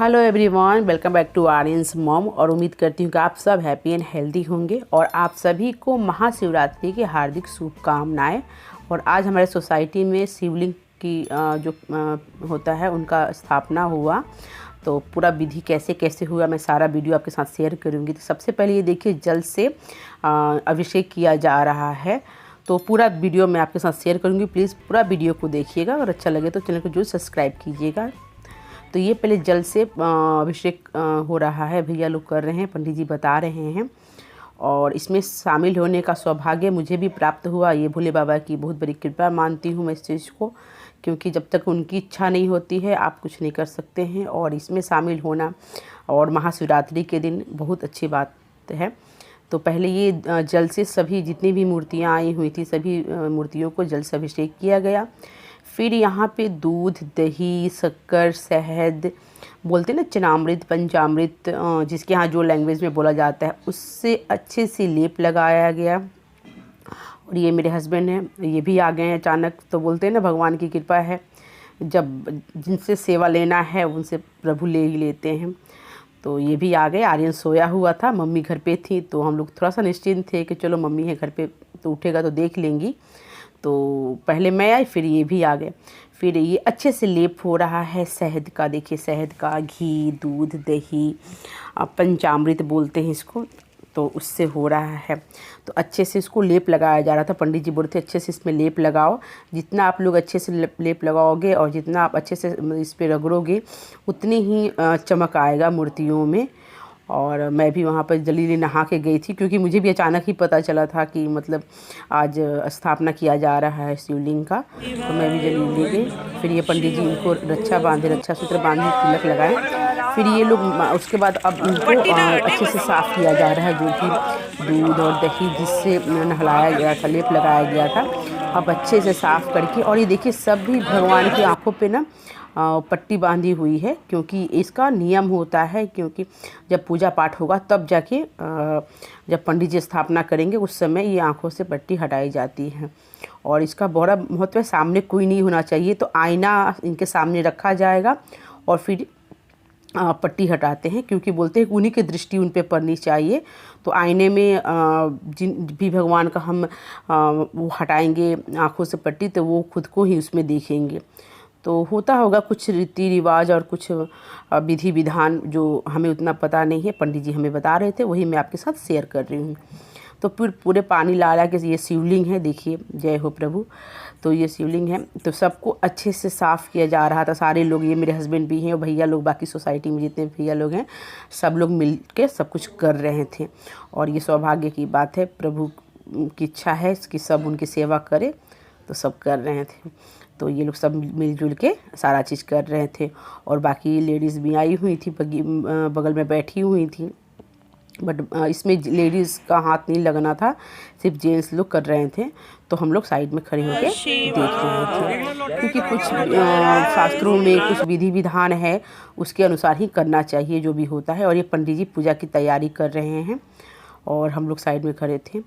Hello everyone, welcome back to Aryan's mom. और उम्मीद करती हूँ कि आप सब हैप्पी एंड हेल्दी होंगे और आप सभी को महाशिवरात्रि की हार्दिक शुभकामनाएं। और आज हमारे सोसाइटी में शिवलिंग की जो होता है उनका स्थापना हुआ, तो पूरा विधि कैसे कैसे हुआ मैं सारा वीडियो आपके साथ शेयर करूँगी। तो सबसे पहले ये देखिए, जल से अभिषेक किया जा रहा है, तो पूरा वीडियो मैं आपके साथ शेयर करूँगी। प्लीज़ पूरा वीडियो को देखिएगा और अच्छा लगे तो चैनल को जरूर सब्सक्राइब कीजिएगा। तो ये पहले जल से अभिषेक हो रहा है, भैया लोग कर रहे हैं, पंडित जी बता रहे हैं। और इसमें शामिल होने का सौभाग्य मुझे भी प्राप्त हुआ। ये भोले बाबा की बहुत बड़ी कृपा मानती हूँ मैं इस चीज़ को, क्योंकि जब तक उनकी इच्छा नहीं होती है आप कुछ नहीं कर सकते हैं। और इसमें शामिल होना और महाशिवरात्रि के दिन बहुत अच्छी बात है। तो पहले ये जल से सभी जितनी भी मूर्तियाँ आई हुई थी सभी मूर्तियों को जल से अभिषेक किया गया। फिर यहाँ पे दूध, दही, शक्कर, शहद बोलते हैं ना, चनामृत, पंचामृत, जिसके यहाँ जो लैंग्वेज में बोला जाता है, उससे अच्छे से लेप लगाया गया। और ये मेरे हस्बैंड हैं, ये भी आ गए हैं अचानक। तो बोलते हैं ना, भगवान की कृपा है, जब जिनसे सेवा लेना है उनसे प्रभु ले ही लेते हैं। तो ये भी आ गए। आर्यन सोया हुआ था, मम्मी घर पे थी, तो हम लोग थोड़ा सा निश्चिंत थे कि चलो मम्मी है घर पे तो उठेगा तो देख लेंगी। तो पहले मैं आई, फिर ये भी आ गए। फिर ये अच्छे से लेप हो रहा है शहद का, देखिए शहद का, घी, दूध, दही, पंचामृत बोलते हैं इसको, तो उससे हो रहा है। तो अच्छे से इसको लेप लगाया जा रहा था। पंडित जी बोलते अच्छे से इसमें लेप लगाओ, जितना आप लोग अच्छे से लेप लगाओगे और जितना आप अच्छे से इस पर रगड़ोगे उतनी ही चमक आएगा मूर्तियों में। और मैं भी वहाँ पर जल्दी नहा के गई थी, क्योंकि मुझे भी अचानक ही पता चला था कि मतलब आज स्थापना किया जा रहा है शिवलिंग का। तो मैं भी जल्दी गई। फिर ये पंडित जी इनको रक्षा बांधे, रक्षा सूत्र बांधे, तिलक लगाए। फिर ये लोग उसके बाद अब इनको अच्छे से साफ़ किया जा रहा है, जो कि दूध और दही जिससे नहलाया गया था, लेप लगाया गया था, अब अच्छे से साफ़ करके। और ये देखिए सभी भगवान की आँखों पे ना पट्टी बांधी हुई है, क्योंकि इसका नियम होता है, क्योंकि जब पूजा पाठ होगा तब जाके जब पंडित जी स्थापना करेंगे उस समय ये आँखों से पट्टी हटाई जाती है। और इसका बड़ा महत्व है, सामने कोई नहीं होना चाहिए, तो आईना इनके सामने रखा जाएगा और फिर पट्टी हटाते हैं, क्योंकि बोलते हैं कि उन्हीं की दृष्टि उन पे पड़नी चाहिए। तो आईने में जिन भी भगवान का हम वो हटाएंगे आँखों से पट्टी, तो वो खुद को ही उसमें देखेंगे। तो होता होगा कुछ रीति रिवाज और कुछ विधि विधान जो हमें उतना पता नहीं है, पंडित जी हमें बता रहे थे, वही मैं आपके साथ शेयर कर रही हूँ। तो फिर पूरे पानी ला के ये शिवलिंग है, देखिए, जय हो प्रभु। तो ये शिवलिंग है, तो सबको अच्छे से साफ़ किया जा रहा था। सारे लोग, ये मेरे हस्बैंड भी हैं और भैया लोग, बाकी सोसाइटी में जितने भैया लोग हैं सब लोग मिल के सब कुछ कर रहे थे। और ये सौभाग्य की बात है, प्रभु की इच्छा है कि सब उनकी सेवा करे, तो सब कर रहे थे। तो ये लोग सब मिलजुल के सारा चीज़ कर रहे थे। और बाकी लेडीज़ भी आई हुई थी, बगल में बैठी हुई थी, बट इसमें लेडीज़ का हाथ नहीं लगना था, सिर्फ जेंट्स लोग कर रहे थे। तो हम लोग साइड में खड़े होकर देख रहे थे, क्योंकि कुछ शास्त्रों में कुछ विधि विधान है, उसके अनुसार ही करना चाहिए जो भी होता है। और ये पंडित जी पूजा की तैयारी कर रहे हैं और हम लोग साइड में खड़े थे।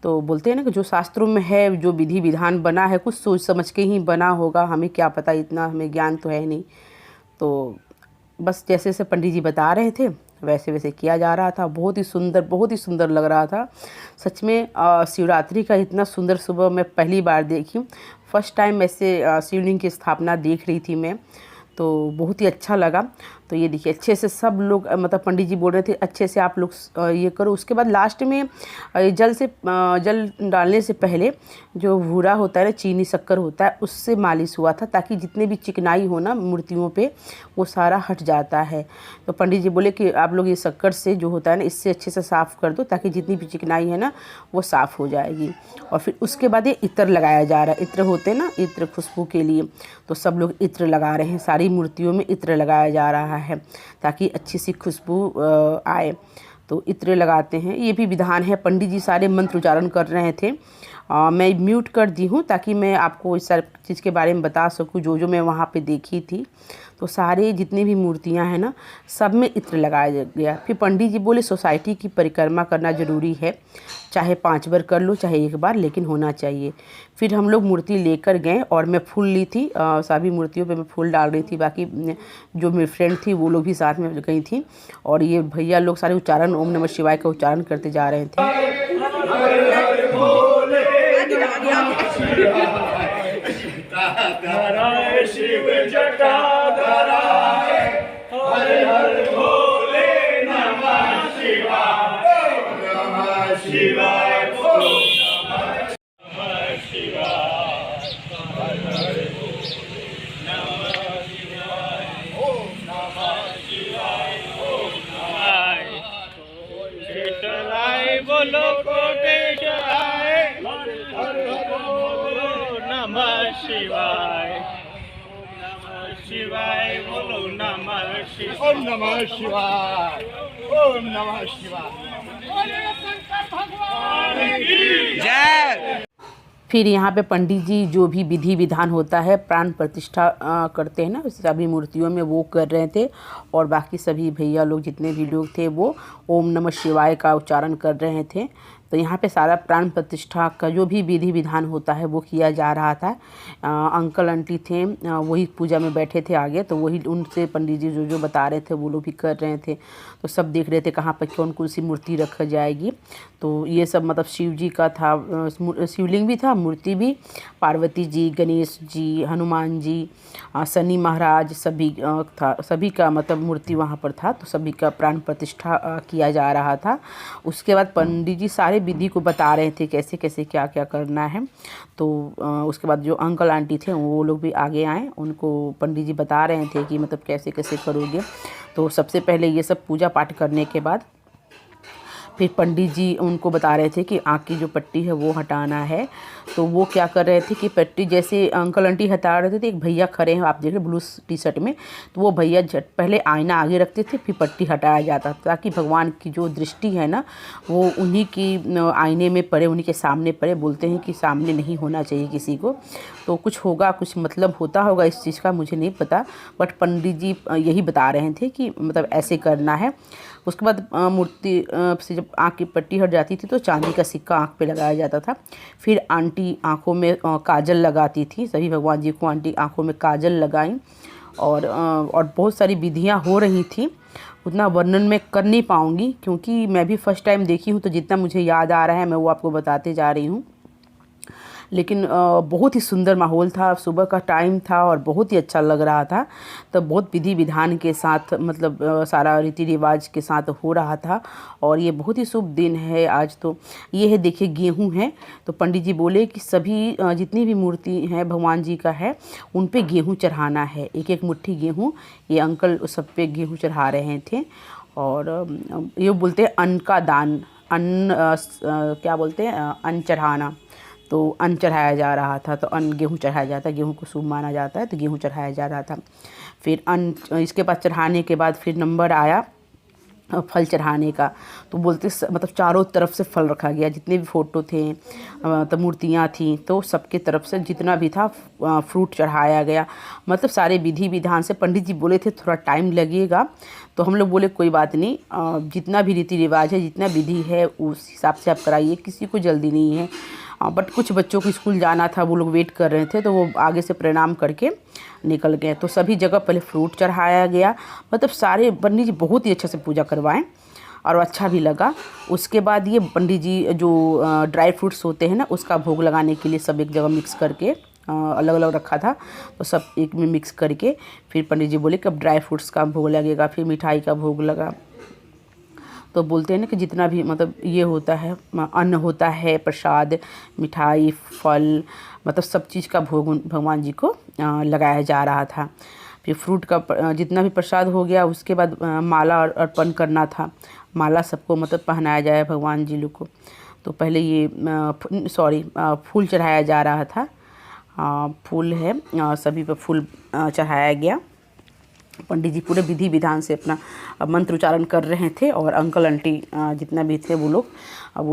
तो बोलते हैं ना कि जो शास्त्रों में है, जो विधि विधान बना है, कुछ सोच समझ के ही बना होगा, हमें क्या पता, इतना हमें ज्ञान तो है नहीं। तो बस जैसे जैसे पंडित जी बता रहे थे वैसे वैसे किया जा रहा था। बहुत ही सुंदर लग रहा था सच में। शिवरात्रि का इतना सुंदर सुबह मैं पहली बार देखी, फर्स्ट टाइम ऐसे शिवलिंग की स्थापना देख रही थी मैं, तो बहुत ही अच्छा लगा। तो ये देखिए अच्छे से सब लोग, मतलब पंडित जी बोल रहे थे अच्छे से आप लोग ये करो। उसके बाद लास्ट में जल डालने से पहले जो भूरा होता है ना, चीनी शक्कर होता है, उससे मालिश हुआ था, ताकि जितने भी चिकनाई हो ना मूर्तियों पे वो सारा हट जाता है। तो पंडित जी बोले कि आप लोग ये शक्कर से जो होता है ना, इससे अच्छे से साफ़ कर दो, ताकि जितनी भी चिकनाई है ना वो साफ़ हो जाएगी। और फिर उसके बाद ये इत्र लगाया जा रहा है, इत्र होते हैं ना, इत्र खुशबू के लिए, तो सब लोग इत्र लगा रहे हैं, सारी मूर्तियों में इत्र लगाया जा रहा है ताकि अच्छी सी खुशबू आए। तो इत्र लगाते हैं, ये भी विधान है। पंडित जी सारे मंत्र उच्चारण कर रहे थे। मैं म्यूट कर दी हूँ ताकि मैं आपको इस सारी चीज़ के बारे में बता सकूँ जो जो मैं वहाँ पे देखी थी। तो सारे जितनी भी मूर्तियां हैं ना, सब में इत्र लगाया गया। फिर पंडित जी बोले सोसाइटी की परिक्रमा करना ज़रूरी है, चाहे 5 बार कर लो चाहे 1 बार, लेकिन होना चाहिए। फिर हम लोग मूर्ति लेकर गए और मैं फूल ली थी, सभी मूर्तियों पे मैं फूल डाल रही थी। बाकी जो मेरी फ्रेंड थी वो लोग भी साथ में गई थी, और ये भैया लोग सारे उच्चारण ओम नमः शिवाय का उच्चारण करते जा रहे थे। शिव जटाधराय हर हर भोले नमः शिवाय नमः शिवाय नमः शिवाय नमः शिवाय ओम नमः शिवाय ओम नमः शिवाय बोलो कोटेश्वराय हर हर बोलो नमः शिवाय शिवाय बोलो नमः शिवाय ओम नमः शिवाय ओम नमः शिवाय शंकर भगवान की जय। फिर यहाँ पे पंडित जी जो भी विधि विधान होता है, प्राण प्रतिष्ठा करते हैं ना, सभी मूर्तियों में वो कर रहे थे, और बाकी सभी भैया लोग जितने भी लोग थे वो ओम नमः शिवाय का उच्चारण कर रहे थे। तो यहाँ पे सारा प्राण प्रतिष्ठा का जो भी विधि विधान होता है वो किया जा रहा था। अंकल आंटी थे, वही पूजा में बैठे थे आगे, तो वही उनसे पंडित जी जो जो बता रहे थे वो लोग भी कर रहे थे। तो सब देख रहे थे कहाँ पर कौन सी मूर्ति रखा जाएगी। तो ये सब मतलब शिव जी का था, शिवलिंग भी था, मूर्ति भी, पार्वती जी, गणेश जी, हनुमान जी, शनि महाराज, सभी था, सभी का मतलब मूर्ति वहाँ पर था। तो सभी का प्राण प्रतिष्ठा किया जा रहा था। उसके बाद पंडित जी सारे विधि को बता रहे थे कैसे कैसे क्या क्या करना है। तो उसके बाद जो अंकल आंटी थे वो लोग भी आगे आए, उनको पंडित जी बता रहे थे कि मतलब कैसे कैसे करोगे। तो सबसे पहले ये सब पूजा पाठ करने के बाद फिर पंडित जी उनको बता रहे थे कि आँख की जो पट्टी है वो हटाना है। तो वो क्या कर रहे थे कि पट्टी जैसे अंकल आंटी हटा रहे थे, एक भैया खड़े हैं, आप देख रहे ब्लू टी शर्ट में, तो वो भैया झट पहले आईना आगे रखते थे, फिर पट्टी हटाया जाता ताकि भगवान की जो दृष्टि है ना वो उन्हीं की आईने में पड़े, उन्हीं के सामने पड़े। बोलते हैं कि सामने नहीं होना चाहिए किसी को। तो कुछ होगा, कुछ मतलब होता होगा इस चीज़ का, मुझे नहीं पता, बट पंडित जी यही बता रहे थे कि मतलब ऐसे करना है। उसके बाद मूर्ति से जब आँख की पट्टी हट जाती थी तो चांदी का सिक्का आँख पे लगाया जाता था। फिर आंटी आँखों में काजल लगाती थी, सभी भगवान जी को आंटी आँखों में काजल लगाई, और बहुत सारी विधियाँ हो रही थी। उतना वर्णन मैं कर नहीं पाऊँगी क्योंकि मैं भी फर्स्ट टाइम देखी हूँ, तो जितना मुझे याद आ रहा है मैं वो आपको बताते जा रही हूँ। लेकिन बहुत ही सुंदर माहौल था, सुबह का टाइम था और बहुत ही अच्छा लग रहा था। तो बहुत विधि विधान के साथ मतलब सारा रीति रिवाज के साथ हो रहा था, और ये बहुत ही शुभ दिन है आज। तो ये है, देखिए गेहूं है। तो पंडित जी बोले कि सभी जितनी भी मूर्ति है भगवान जी का है उन पे गेहूं चढ़ाना है, एक एक मुट्ठी गेहूं। ये अंकल सब पे गेहूं चढ़ा रहे थे। और ये बोलते हैं अन्न का दान, अन्न क्या बोलते हैं, अन्न चढ़ाना। तो अन्न चढ़ाया जा रहा था, तो अन्न गेहूँ चढ़ाया जाता है, गेहूँ को शुभ माना जाता है, तो गेहूँ चढ़ाया जा रहा था। फिर अन्न इसके बाद चढ़ाने के बाद फिर नंबर आया फल चढ़ाने का। तो बोलते मतलब चारों तरफ से फल रखा गया, जितने भी फ़ोटो थे तो मूर्तियाँ थी, तो सबके तरफ से जितना भी था फ्रूट चढ़ाया गया। मतलब सारे विधि विधान से पंडित जी बोले थे थोड़ा टाइम लगेगा, तो हम लोग बोले कोई बात नहीं, जितना भी रीति रिवाज है, जितना विधि है उस हिसाब से आप कराइए, किसी को जल्दी नहीं है। बट कुछ बच्चों को स्कूल जाना था, वो लोग वेट कर रहे थे, तो वो आगे से प्रणाम करके निकल गए। तो सभी जगह पहले फ्रूट चढ़ाया गया, मतलब सारे पंडित जी बहुत ही अच्छे से पूजा करवाएं और अच्छा भी लगा। उसके बाद ये पंडित जी जो ड्राई फ्रूट्स होते हैं ना, उसका भोग लगाने के लिए सब एक जगह मिक्स करके अलग अलग रखा था, तो सब एक में मिक्स करके फिर पंडित जी बोले कि अब ड्राई फ्रूट्स का भोग लगेगा, फिर मिठाई का भोग लगा। तो बोलते हैं ना कि जितना भी मतलब ये होता है, अन्न होता है, प्रसाद, मिठाई, फल, मतलब सब चीज़ का भोग भगवान जी को लगाया जा रहा था। फिर फ्रूट का जितना भी प्रसाद हो गया, उसके बाद माला अर्पण करना था, माला सबको मतलब पहनाया जाए भगवान जी लोग को। तो पहले ये फूल चढ़ाया जा रहा था, फूल है, सभी पर फूल चढ़ाया गया। पंडित जी पूरे विधि विधान से अपना मंत्र उच्चारण कर रहे थे, और अंकल आंटी जितना भी थे वो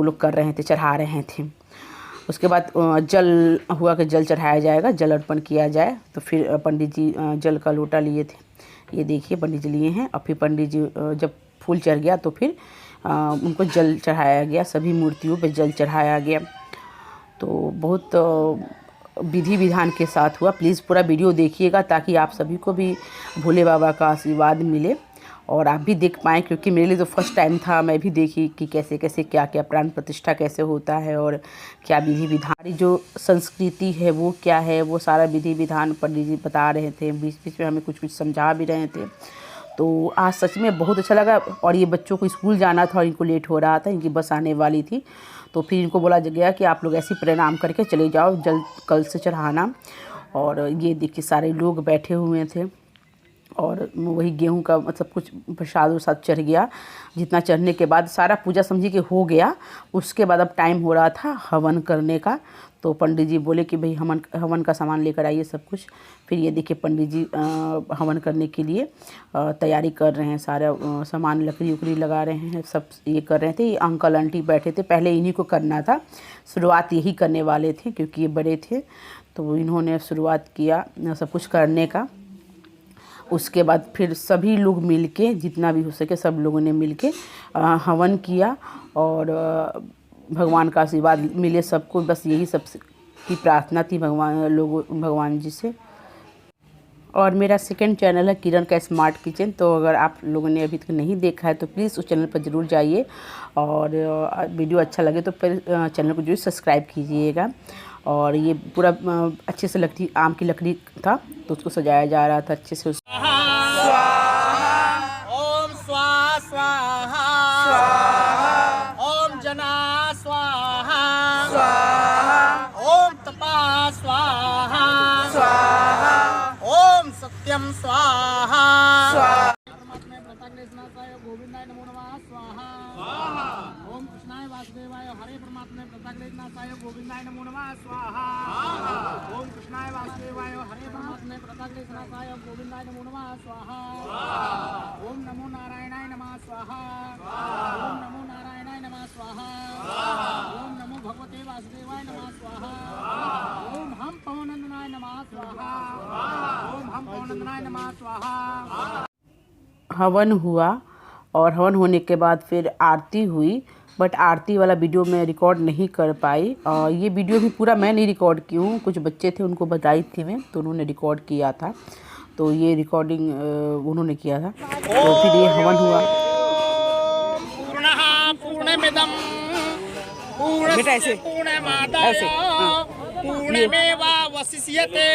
लोग कर रहे थे, चढ़ा रहे थे। उसके बाद जल हुआ कि जल चढ़ाया जाएगा, जल अर्पण किया जाए। तो फिर पंडित जी जल का लोटा लिए थे, ये देखिए पंडित जी लिए हैं। और फिर पंडित जी जब फूल चढ़ गया तो फिर उनको जल चढ़ाया गया, सभी मूर्तियों पे जल चढ़ाया गया। तो बहुत विधि विधान के साथ हुआ। प्लीज़ पूरा वीडियो देखिएगा ताकि आप सभी को भी भोले बाबा का आशीर्वाद मिले और आप भी देख पाएँ, क्योंकि मेरे लिए तो फर्स्ट टाइम था। मैं भी देखी कि कैसे कैसे क्या क्या प्राण प्रतिष्ठा कैसे होता है और क्या विधि विधान, जो संस्कृति है वो क्या है, वो सारा विधि विधान पंडित जी बता रहे थे। बीच बीच में हमें कुछ कुछ समझा भी रहे थे। तो आज सच में बहुत अच्छा लगा। और ये बच्चों को स्कूल जाना था और इनको लेट हो रहा था, इनकी बस आने वाली थी। तो फिर इनको बोला गया कि आप लोग ऐसे ही प्रणाम करके चले जाओ, जल कल से चढ़ाना। और ये देखिए सारे लोग बैठे हुए थे और वही गेहूं का मतलब कुछ प्रसाद वरसाद चढ़ गया। जितना चढ़ने के बाद सारा पूजा समझिए कि हो गया। उसके बाद अब टाइम हो रहा था हवन करने का। तो पंडित जी बोले कि भाई हवन का सामान लेकर आइए सब कुछ। फिर ये देखिए पंडित जी हवन करने के लिए तैयारी कर रहे हैं। सारा सामान लकड़ी उकड़ी लगा रहे हैं, सब ये कर रहे थे। ये अंकल आंटी बैठे थे, पहले इन्हीं को करना था, शुरुआत यही करने वाले थे क्योंकि ये बड़े थे। तो इन्होंने शुरुआत किया सब कुछ करने का। उसके बाद फिर सभी लोग मिलके, जितना भी हो सके सब लोगों ने मिलके हवन किया और भगवान का आशीर्वाद मिले सबको। बस यही सब की प्रार्थना थी भगवान जी से। और मेरा सेकंड चैनल है किरण का स्मार्ट किचन। तो अगर आप लोगों ने अभी तक नहीं देखा है तो प्लीज़ उस चैनल पर ज़रूर जाइए और वीडियो अच्छा लगे तो फिर चैनल को जरूर सब्सक्राइब कीजिएगा। और ये पूरा अच्छे से लकड़ी, आम की लकड़ी था तो उसको सजाया जा रहा था अच्छे से। ओम स्वाहा स्वाहा ओम जना स्वाहा ओम तपा स्वाहा ओम सत्यम स्वाहा गोविंदाय नमो नमः स्वाहा ओम कृष्णाय वासुदेवाय हरे परमात्मे प्रताग्लेशनाथाय गोविंदाय नमो नमः स्वाहा ओम कृष्णाय वासुदेवाय हरे परमात्मे प्रताग्लेशनाथाय गोविंदाय नमो नमः स्वाहा ओम नमो नारायणाय नमः स्वाहा ओम नमो नारायणाय नमः स्वाहा ओम नमो भगवते वासुदेवाय नमः स्वाहा ओम हम पवनंदनाय नमः स्वाहा ओम हम पवनंदनाय नमः स्वाहा। हवन हुआ और हवन होने के बाद फिर आरती हुई, बट आरती वाला वीडियो मैं रिकॉर्ड नहीं कर पाई। ये वीडियो भी पूरा मैं नहीं रिकॉर्ड की हूँ, कुछ बच्चे थे उनको बताई थी मैं, तो उन्होंने रिकॉर्ड किया था। तो ये रिकॉर्डिंग उन्होंने किया था। तो फिर ये हवन हुआ। पूर्णः पूर्णमिदं पूर्णस्य पूर्णमादाय पूर्णमेवावशिष्यते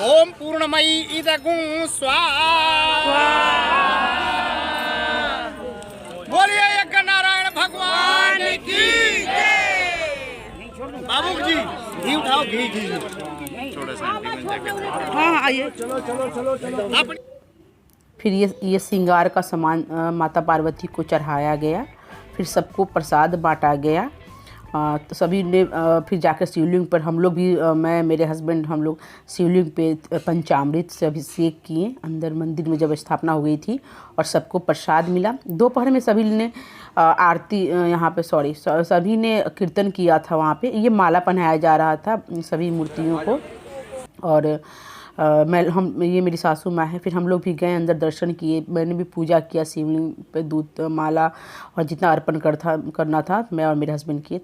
ओम पूर्णमयी इदगुं स्वाहा। बोलिए यज्ञ नारायण भगवान की जय। बाबू जी घी उठाओ, घी हाँ आइए, चलो चलो चलो चलो। फिर ये श्रृंगार का सामान माता पार्वती को चढ़ाया गया। फिर सबको प्रसाद बांटा गया। तो सभी ने फिर जाकर शिवलिंग पर हम लोग भी, मैं मेरे हस्बैंड हम लोग शिवलिंग पे पंचामृत से अभिषेक किए। अंदर मंदिर में जब स्थापना हो गई थी और सबको प्रसाद मिला। दोपहर में सभी ने आरती यहाँ पे सभी ने कीर्तन किया था वहाँ पे। ये माला पहनाया जा रहा था सभी मूर्तियों को। और ये मेरी सासू माँ है। फिर हम लोग भी गए अंदर, दर्शन किए। मैंने भी पूजा किया शिवलिंग पे, दूध माला और जितना अर्पण करना था मैं और मेरे हस्बैंड किए।